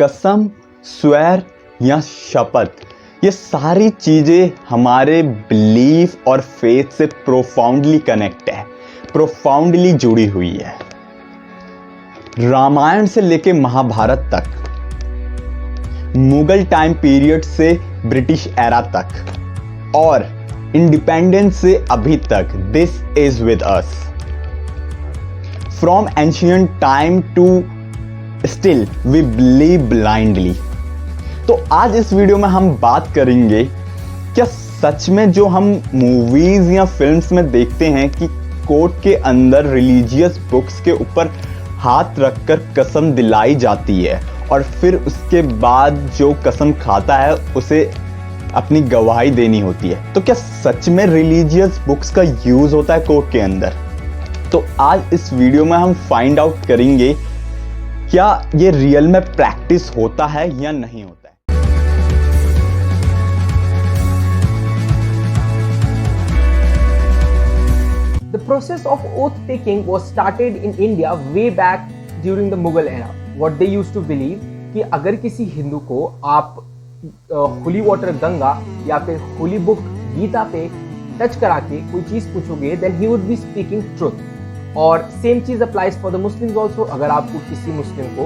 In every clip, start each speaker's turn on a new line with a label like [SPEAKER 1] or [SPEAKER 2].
[SPEAKER 1] कसम, स्वेर या शपथ, ये सारी चीज़ें हमारे बिलीफ और फेथ से प्रोफाउंडली कनेक्ट है, प्रोफाउंडली जुड़ी हुई है। रामायण से लेके महाभारत तक, मुगल टाइम पीरियड से ब्रिटिश एरा तक और इंडिपेंडेंस से अभी तक, this is with us. From ancient time to still we believe blindly. तो आज इस वीडियो में हम बात करेंगे, क्या सच में जो हम मूवीज या फिल्म्स में देखते हैं कि कोर्ट के अंदर रिलीजियस बुक्स के ऊपर हाथ रखकर कसम दिलाई जाती है और फिर उसके बाद जो कसम खाता है उसे अपनी गवाही देनी होती है, तो क्या सच में रिलीजियस बुक्स का यूज होता है कोर्ट के अंदर? तो आज इस वीडियो में हम फाइंड आउट करेंगे क्या ये रियल में प्रैक्टिस होता है या नहीं होता है।
[SPEAKER 2] The process of oath taking was started in India way back during the Mughal era. What they used to believe कि अगर किसी हिंदू को आप होली वाटर गंगा या फिर होली बुक गीता पे टच करा के कोई चीज पूछोगे, then he would be speaking truth. और सेम चीज applies for the Muslims also. अगर आपको किसी मुस्लिम को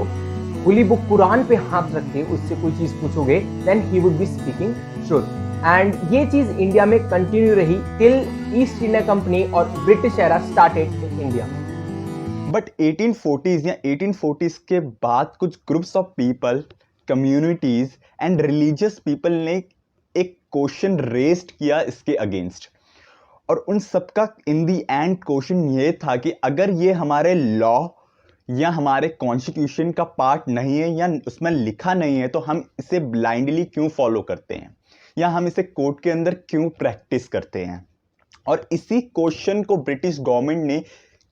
[SPEAKER 2] होली बुक कुरान पे हाथ रख के उससे कोई चीज पूछोगे, then he would be speaking truth. And ये चीज इंडिया में कंटिन्यू रही टिल ईस्ट इंडिया कंपनी और British era started in India.
[SPEAKER 1] But 1840s या 1840s के बाद कुछ groups of people, communities and religious people ने एक क्वेश्चन रेस्ड किया इसके अगेंस्ट, और उन सबका इन दी एंड क्वेश्चन ये था कि अगर ये हमारे लॉ या हमारे कॉन्स्टिट्यूशन का पार्ट नहीं है या उसमें लिखा नहीं है, तो हम इसे ब्लाइंडली क्यों फॉलो करते हैं या हम इसे कोर्ट के अंदर क्यों प्रैक्टिस करते हैं। और इसी क्वेश्चन को ब्रिटिश गवर्नमेंट ने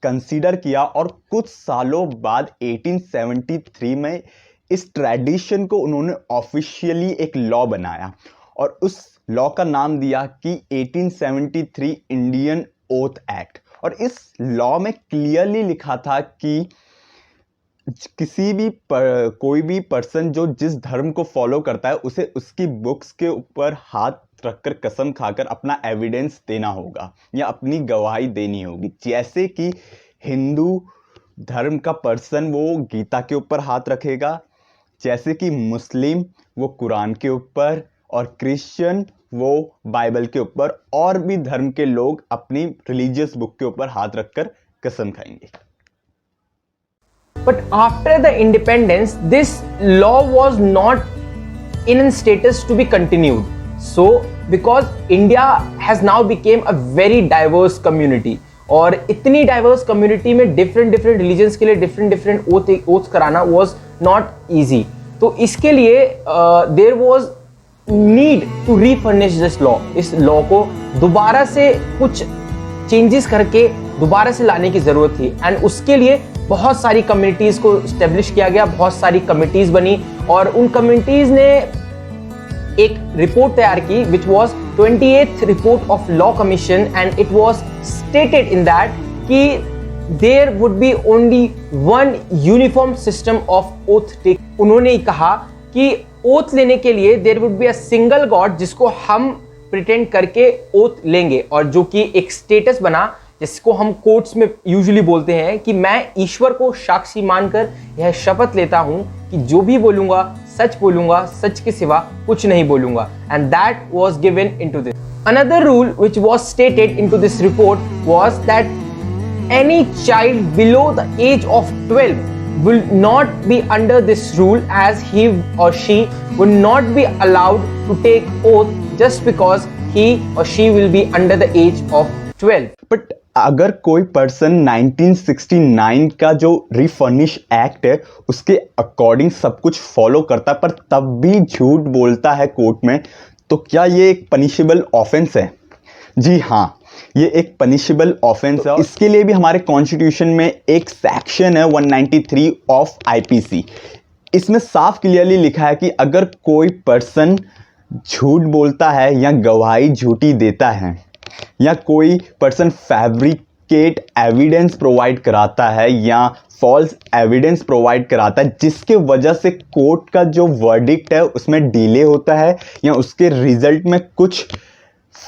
[SPEAKER 1] कंसीडर किया और कुछ सालों बाद 1873 में इस ट्रेडिशन को उन्होंने ऑफिशियली एक लॉ बनाया और उस लॉ का नाम दिया कि 1873 इंडियन ओथ एक्ट। और इस लॉ में क्लियरली लिखा था कि किसी भी कोई भी पर्सन जो जिस धर्म को फॉलो करता है उसे उसकी बुक्स के ऊपर हाथ रखकर कसम खाकर अपना एविडेंस देना होगा या अपनी गवाही देनी होगी। जैसे कि हिंदू धर्म का पर्सन वो गीता के ऊपर हाथ रखेगा, जैसे कि मुस्लिम वो कुरान के ऊपर, और क्रिश्चियन वो बाइबल के ऊपर, और भी धर्म के लोग अपनी रिलीजियस बुक के ऊपर हाथ रखकर कसम खाएंगे।
[SPEAKER 2] But after the independence, this law was not in status to be continued. So, because India has now became a very diverse community, और इतनी diverse community में different religions के लिए different oaths कराना was not easy. तो इसके लिए there was need to refurnish this law. इस law को दोबारा से कुछ changes करके दोबारा से लाने की जरूरत थी, एंड उसके लिए बहुत सारी कम्युनिटीज को स्टेब्लिश किया गया, बहुत सारी कमिटीज बनी, और उन कम्युनिटीज ने एक रिपोर्ट तैयार की which was 28th report of law commission, and it was stated in that कि there would be only one uniform system of oath take. उन्होंने कहा कि ओथ लेने के लिए there would be a single god जिसको हम प्रिटेंड करके ओथ लेंगे, और जो कि एक स्टेटस बना जिसको हम कोर्ट्स में यूजुअली बोलते हैं कि मैं ईश्वर को साक्षी मानकर यह शपथ लेता हूं कि जो भी बोलूंगा सच बोलूंगा, सच के सिवा कुछ नहीं बोलूंगा, and that was given into this. Another rule which was stated into this report was that any child below the age of 12 will not be under this rule, as he or she will not be allowed to take oath just because he or she will be under the age of 12.
[SPEAKER 1] But अगर कोई person 1969 का जो रिफर्निश act है उसके according सब कुछ follow करता है पर तब भी झूठ बोलता है कोर्ट में, तो क्या ये एक पनिशेबल ऑफेंस है? जी हाँ, ये एक पनिशेबल ऑफेंस है। इसके लिए भी हमारे कॉन्स्टिट्यूशन में एक सेक्शन है 193 ऑफ आईपीसी। इसमें साफ क्लियरली लिखा है कि अगर कोई पर्सन झूठ बोलता है या गवाही झूठी देता है या कोई पर्सन फैब्रिकेट एविडेंस प्रोवाइड कराता है या फॉल्स एविडेंस प्रोवाइड कराता है, जिसके वजह से कोर्ट का जो वर्डिक्ट है उसमें डिले होता है या उसके रिजल्ट में कुछ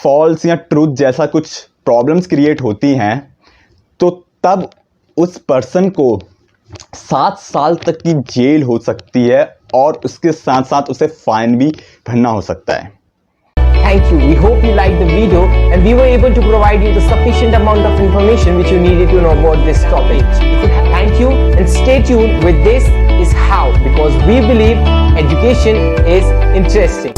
[SPEAKER 1] फॉल्स या ट्रूथ जैसा कुछ प्रॉब्लम्स क्रिएट होती हैं, तो तब उस पर्सन को 7 साल तक की जेल हो सकती है और उसके साथ साथ उसे फाइन भी भरना हो सकता है।
[SPEAKER 2] Thank you. We hope you liked the video and we were able to provide you the sufficient amount of information which you needed to know about this topic. Thank you and stay tuned with This Is How, because we believe education is interesting.